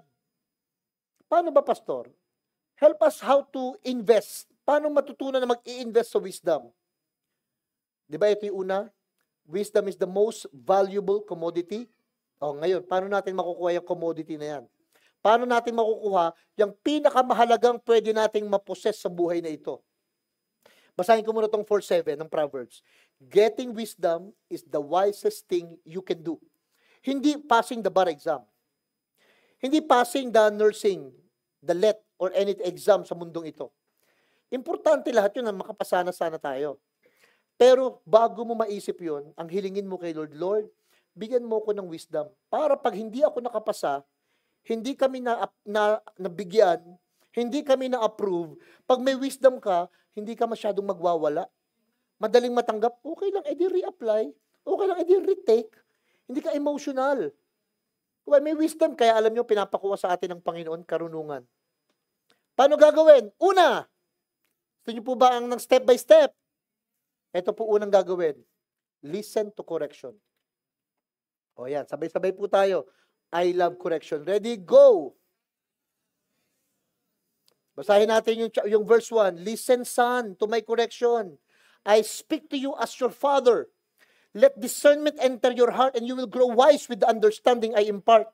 S1: Paano ba, pastor? Help us how to invest. Paano matutunan na mag-i-invest sa wisdom? Di ba ito yung una? Wisdom is the most valuable commodity. O ngayon, paano natin makukuha yung commodity na yan? Paano natin makukuha yung pinakamahalagang pwede nating maposes sa buhay na ito? Basahin ko muna itong 4:7 ng Proverbs. Getting wisdom is the wisest thing you can do. Hindi passing the bar exam. Hindi passing the nursing, the let, or any exam sa mundong ito. Importante lahat yun na makapasana-sana tayo. Pero bago mo maisip yun, ang hilingin mo kay Lord, Lord, bigyan mo ko ng wisdom. Para pag hindi ako nakapasa, hindi kami nabigyan, hindi kami na-approve. Pag may wisdom ka, hindi ka masyadong magwawala. Madaling matanggap, okay lang, edi re-apply. Okay lang, edi retake. Hindi ka emotional. Well, may wisdom, kaya alam nyo, pinapakuha sa atin ng Panginoon, karunungan. Paano gagawin? Una, gusto nyo po ba ang step by step? Ito po unang gagawin. Listen to correction. O yan, sabay-sabay po tayo. I love correction. Ready? Go! Basahin natin yung verse 1. Listen, son, to my correction. I speak to you as your father. Let discernment enter your heart and you will grow wise with the understanding I impart.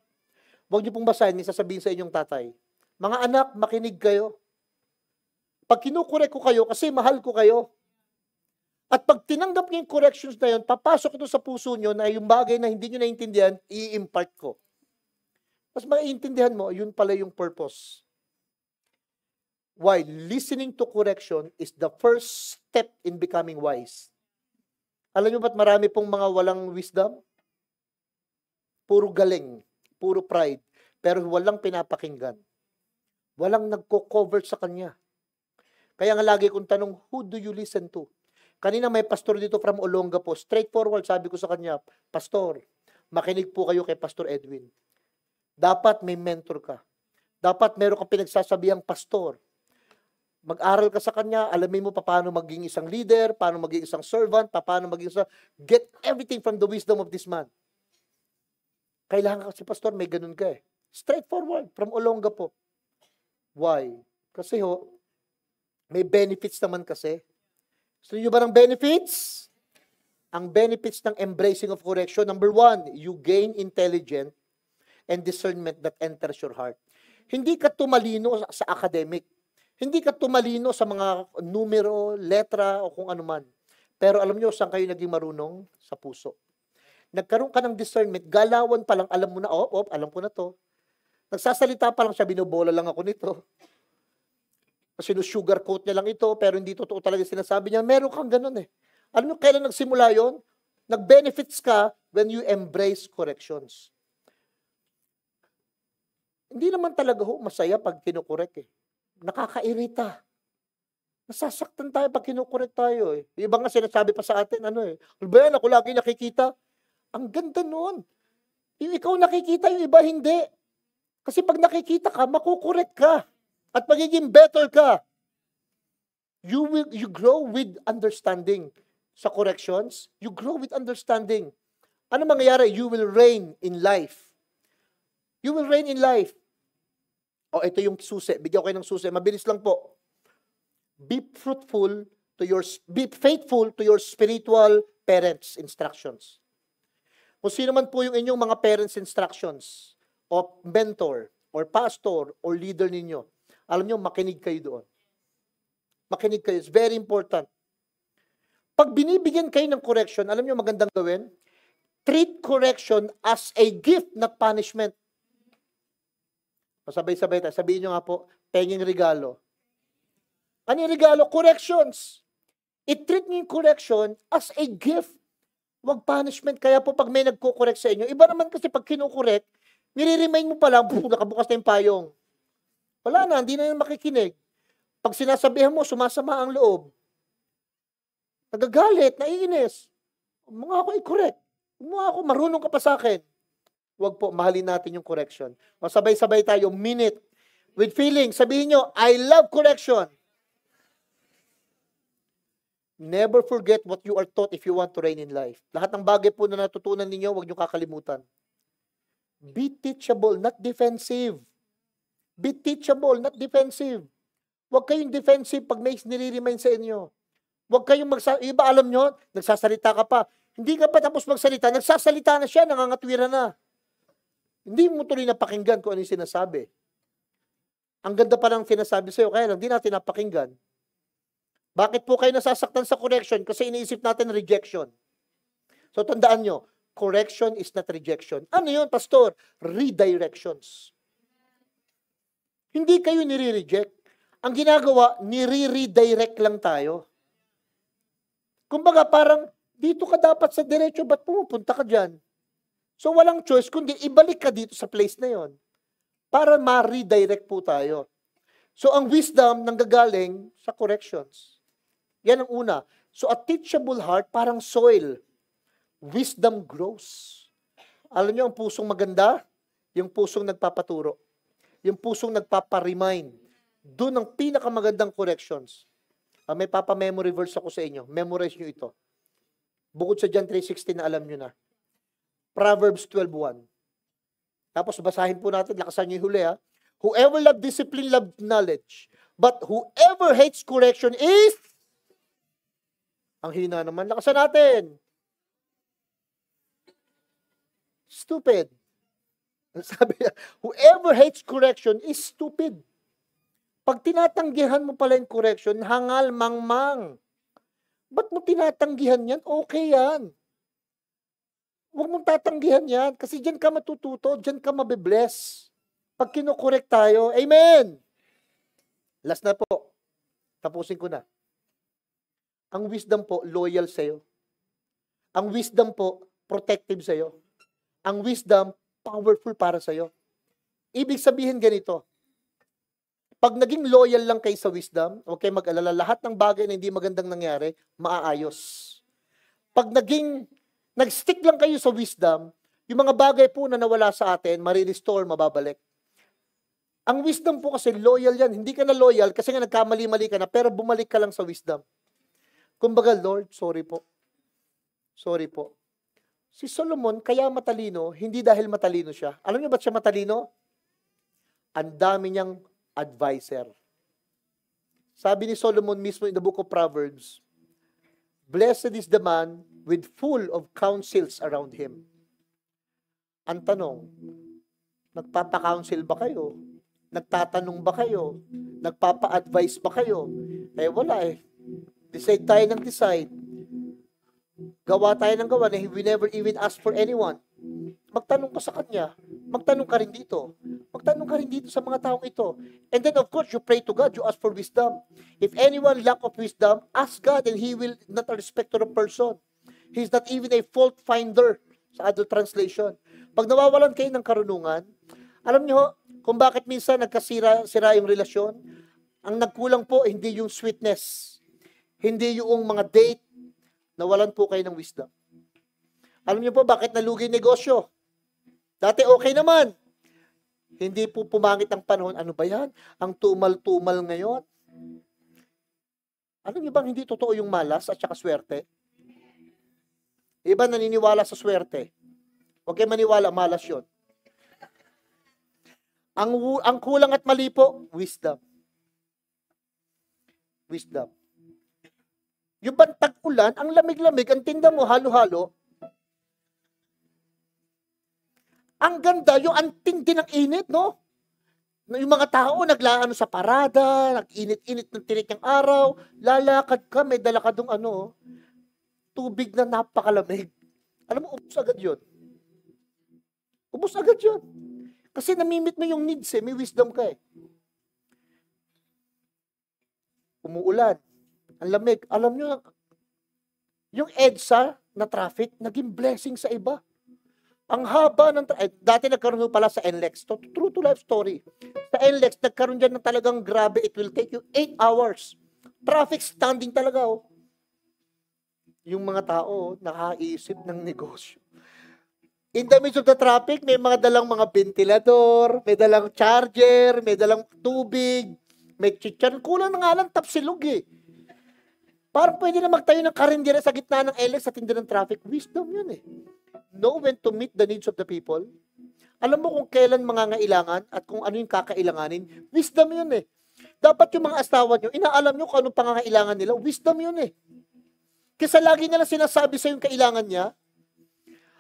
S1: Huwag niyo pong basahin, sasabihin sa inyong tatay. Mga anak, makinig kayo. Pag kinukorek ko kayo, kasi mahal ko kayo. At pag tinanggap niyo yung corrections na yun, papasok ito sa puso niyo na yung bagay na hindi niyo naintindihan, i-impart ko. Mas maiintindihan mo, yun pala yung purpose. Why? Listening to correction is the first step in becoming wise. Alam niyo ba't marami pong mga walang wisdom? Puro galing, puro pride, pero walang pinapakinggan. Walang nagko-cover sa kanya. Kaya nga lagi kong tanong, who do you listen to? Kanina may pastor dito from Olongapo, straightforward, sabi ko sa kanya, Pastor, makinig po kayo kay Pastor Edwin. Dapat may mentor ka. Dapat meron kang pinagsasabihang pastor. Mag-aral ka sa kanya, alamin mo paano maging isang leader, paano maging isang servant, paano maging isang... Get everything from the wisdom of this man. Kailangan kasi, pastor, may ganun ka eh. Straightforward, from Olongapo. Why? Kasi may benefits naman kasi. Gusto niyo ba ng benefits? Ang benefits ng embracing of correction, number 1, you gain intelligence and discernment that enters your heart. Hindi ka tumalino sa academic. Hindi ka tumalino sa mga numero, letra, o kung ano man. Pero alam nyo, saan kayo naging marunong? Sa puso. Nagkaroon ka ng discernment, galawan pa lang, alam mo na, alam ko na to. Nagsasalita pa lang siya, binobola lang ako nito. Sinusugarcoat niya lang ito, pero hindi totoo talaga sinasabi niya. Meron kang ganun eh. Alam nyo, kailan nagsimula yon? Nag-benefits ka when you embrace corrections. Hindi naman talaga masaya pag kinukorek eh. Nakakairita. Nasasaktan tayo pag kinukorek tayo eh. Yung iba nga sinasabi pa sa atin, Albayan, ako lagi nakikita. Ang ganda nun. Yung ikaw nakikita, yung iba hindi. Kasi pag nakikita ka, makukorek ka. At magiging better ka. You grow with understanding. Sa corrections, you grow with understanding. Ano mangyayari? You will reign in life. You will reign in life. Ito yung susi. Bigyan ko kayo ng susi. Mabilis lang po. Be faithful to your spiritual parents' instructions. Kung sino man po yung inyong mga parents' instructions, o mentor, or pastor, or leader ninyo, alam nyo, makinig kayo doon. Makinig kayo. It's very important. Pag binibigyan kayo ng correction, alam nyo magandang gawin? Treat correction as a gift, not punishment. Sabay-sabay tayo. Sabihin nyo nga po, penging regalo. Ano yung regalo? Corrections. I-treat nyo yung correction as a gift. Huwag punishment. Kaya po pag may nagko-correct sa inyo, iba naman kasi pag kino-correct, nire-remind mo pa lang, nakabukas na yung payong. Wala na, hindi na yung makikinig. Pag sinasabihan mo, sumasama ang loob. Nagagalit, naiinis. Mga ako i-correct. Mga ako, marunong ka pa sa akin. Huwag po, mahalin natin yung correction. Sabay-sabay tayo, minute. With feeling, sabihin nyo, I love correction. Never forget what you are taught if you want to reign in life. Lahat ng bagay po na natutunan ninyo, huwag nyo kakalimutan. Be teachable, not defensive. Be teachable, not defensive. Huwag kayong defensive pag may nire-remind sa inyo. Huwag kayong iba alam nyo, nagsasalita ka pa. Hindi ka pa tapos magsalita, nagsasalita na siya, nangangatwira na. Hindi mo tuloy napakinggan kung ano yung sinasabi. Ang ganda pa ng sinasabi sa'yo, kaya lang, hindi natin napakinggan. Bakit po kayo nasasaktan sa correction? Kasi iniisip natin rejection. So tandaan nyo, correction is not rejection. Ano yun, pastor? Redirections. Hindi kayo nire-reject. Ang ginagawa, nire-redirect lang tayo. Kumbaga parang, dito ka dapat sa diretso, ba't pumupunta ka dyan? So walang choice, kundi ibalik ka dito sa place na yon para ma-redirect po tayo. So ang wisdom nanggagaling sa corrections. Yan ang una. So a teachable heart, parang soil. Wisdom grows. Alam niyo, ang pusong maganda, yung pusong nagpapaturo. Yung pusong nagpaparemind. Doon ang pinakamagandang corrections. May papa-memory verse ako sa inyo. Memorize nyo ito. Bukod sa John 3:16 na alam nyo na. Proverbs 12:1. Tapos basahin po natin, lakasan nyo yung huli ha. Whoever love discipline, love knowledge. But whoever hates correction is... Ang hina naman. Lakasan natin. Stupid. Sabi niya, whoever hates correction is stupid. Pag tinatanggihan mo pala yung correction, hangal, mangmang. Ba't mo tinatanggihan yan? Okay yan. Huwag mong tatanggihan yan kasi dyan ka matututo, dyan ka mabibless. Pag kinokorek tayo, amen! Last na po. Tapusin ko na. Ang wisdom po, loyal sa'yo. Ang wisdom po, protective sa'yo. Ang wisdom, powerful para sa'yo. Ibig sabihin ganito, pag naging loyal lang kayo sa wisdom, huwag kayo mag-alala, lahat ng bagay na hindi magandang nangyari, maaayos. Pag nag-stick lang kayo sa wisdom, yung mga bagay po na nawala sa atin, marirestore, mababalik. Ang wisdom po kasi loyal yan. Hindi ka na loyal kasi nga nagkamali-mali ka na, pero bumalik ka lang sa wisdom. Kumbaga, Lord, sorry po. Sorry po. Si Solomon, kaya matalino, hindi dahil matalino siya. Alam niyo ba't siya matalino? Ang dami niyang advisor. Sabi ni Solomon mismo in the book of Proverbs, blessed is the man with full of counsels around him. Ang tanong, nagpapa-counsel ba kayo? Nagtatanong ba kayo? Nagpapa-advise ba kayo? Eh wala eh. Decide tayo ng decide. Gawa tayo ng gawa na we never even ask for anyone. Magtanong ka sa kanya. Magtanong ka rin dito. Magtanong ka rin dito sa mga taong ito. And then of course, you pray to God, you ask for wisdom. If anyone lack of wisdom, ask God and He will not a respecter of person. He's not even a fault finder sa other translation. Pag nawawalan kayo ng karunungan, alam niyo kung bakit minsan nagkasira yung relasyon? Ang nagkulang po, hindi yung sweetness. Hindi yung mga date, nawalan po kayo ng wisdom. Alam niyo po bakit nalugi negosyo? Dati okay naman. Hindi po pumangit ang panahon. Ano ba yan? Ang tumal-tumal ngayon. Alam niyo bang hindi totoo yung malas at saka swerte? Iba naniniwala sa swerte. Huwag kayo maniwala, malas yun. Ang kulang at mali po, wisdom. Wisdom. Yung bantag ulan, ang lamig-lamig, ang tinda mo, halo-halo. Ang ganda, yung antindi ng init, no? Yung mga tao, naglaano sa parada, nag-init-init ng tinik ng araw, lalakad ka, may dala ka dong tubig na napakalamig. Alam mo, ubos agad yun. Ubos agad yun. Kasi namimit mo yung needs may wisdom ka eh. Umuulan. Ang lamig. Alam nyo, yung EDSA na traffic, naging blessing sa iba. Ang haba ng dati nagkaroon pala sa NLEX. True to life story. Sa NLEX, nagkaroon dyan ng talagang grabe. It will take you 8 hours. Traffic standing talaga, oh. Yung mga tao, nakaisip ng negosyo. In the midst of the traffic, may mga dalang mga ventilador, may dalang charger, may dalang tubig, may chicharon. Kulang na nga lang, tapsilog eh. Parang pwede na magtayo ng karindira sa gitna ng LX sa tinda ng traffic. Wisdom yun eh. Know when to meet the needs of the people. Alam mo kung kailan mangangailangan at kung ano yung kakailanganin. Wisdom yun eh. Dapat yung mga asawa nyo, inaalam nyo kung anong pangangailangan nila. Wisdom yun eh. Kasi lagi nila sinasabi sa yung kailangan niya.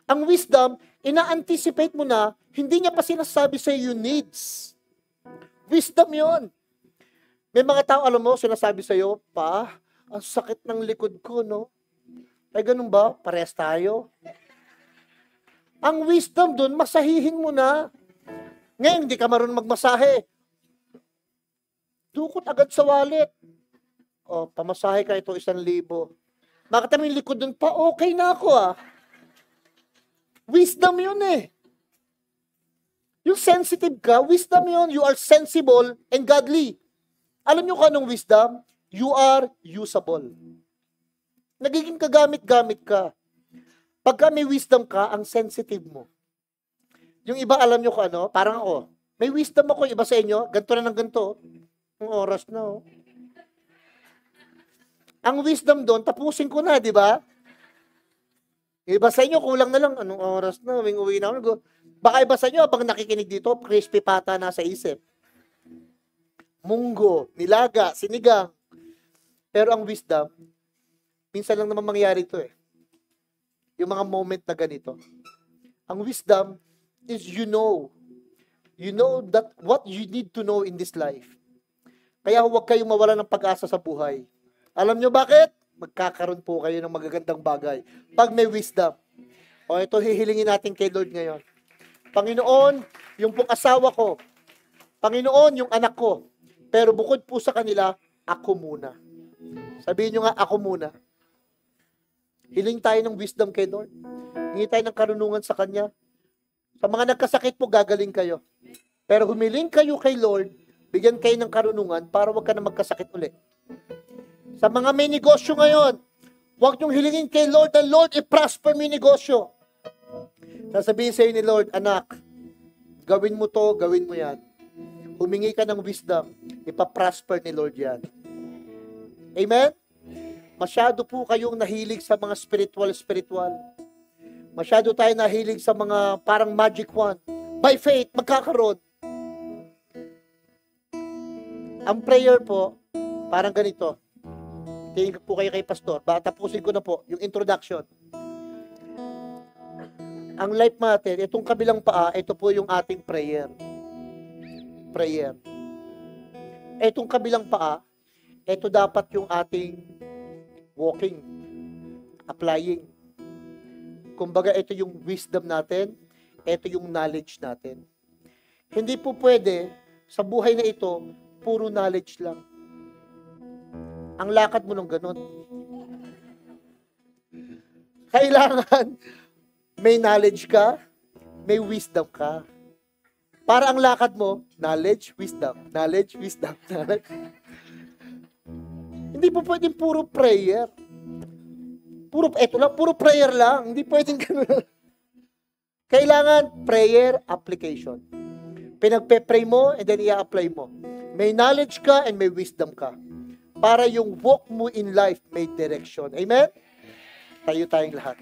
S1: Ang wisdom, ina-anticipate mo na, hindi niya pa sinasabi sa yung needs. Wisdom yun. May mga tao, alam mo, sinasabi sa iyo, pa, ang sakit ng likod ko, no? Ay, ganun ba? Parehas tayo. Ang wisdom dun, masahihin mo na. Ngayon, hindi ka marunong magmasahe. Dukot agad sa wallet. O, pamasahe ka ito 1,000. Bakit yung likod dun pa? Okay na ako, ah. Wisdom yun eh. Yung sensitive ka, wisdom yun. You are sensible and godly. Alam nyo kung anong wisdom? You are usable. Nagiging kagamit-gamit ka. Pagka may wisdom ka, ang sensitive mo. Yung iba, alam nyo kung ano? Parang ako. May wisdom ako, iba sa inyo. Ganto na ng ganto. Ang oras na, oh. Ang wisdom doon, tapusin ko na, di ba? Iba sa inyo, kulang na lang. Anong oras na? Uwi na ako. Baka iba sa inyo, pag nakikinig dito, crispy pata na sa isip. Munggo, nilaga, sinigang. Pero ang wisdom, minsan lang naman mangyari ito eh. Yung mga moment na ganito. Ang wisdom is you know that what you need to know in this life. Kaya huwag kayong mawala ng pag-asa sa buhay. Alam nyo bakit? Magkakaroon po kayo ng magagandang bagay. Pag may wisdom. O ito, hihilingin natin kay Lord ngayon. Panginoon, yung pong asawa ko. Panginoon, yung anak ko. Pero bukod po sa kanila, ako muna. Sabihin nyo nga, ako muna. Hiling tayo ng wisdom kay Lord. Hingi tayo ng karunungan sa Kanya. Sa mga nagkasakit po, gagaling kayo. Pero humiling kayo kay Lord, bigyan kayo ng karunungan para wag ka na magkasakit ulit. Sa mga may negosyo ngayon, huwag niyong hilingin kay Lord na, Lord, i-prosper mo yung negosyo. Sasabihin sa'yo ni Lord, anak, gawin mo to, gawin mo yan. Humingi ka ng wisdom, ipaprosper ni Lord yan. Amen? Masyado po kayong nahilig sa mga spiritual. Masyado tayo nahilig sa mga parang magic wand. By faith, magkakaroon. Ang prayer po, parang ganito. Tingin po kayo kay Pastor. Tapusin ko na po yung introduction. Ang life natin, itong kabilang paa, ito po yung ating prayer. Prayer. Itong kabilang paa, ito dapat yung ating walking, applying. Kumbaga, ito yung wisdom natin, ito yung knowledge natin. Hindi po pwede, sa buhay na ito, puro knowledge lang. Ang lakad mo nung ganun. Kailangan may knowledge ka, may wisdom ka. Para ang lakad mo, knowledge, wisdom, knowledge, wisdom, knowledge. Hindi po pwedeng puro prayer. Puro prayer lang. Hindi pwedeng gano'n. Kailangan prayer application. Pinagpe-pray mo and then i-apply mo. May knowledge ka and may wisdom ka. Para yung walk mo in life may direction. Amen? Tayo tayong lahat.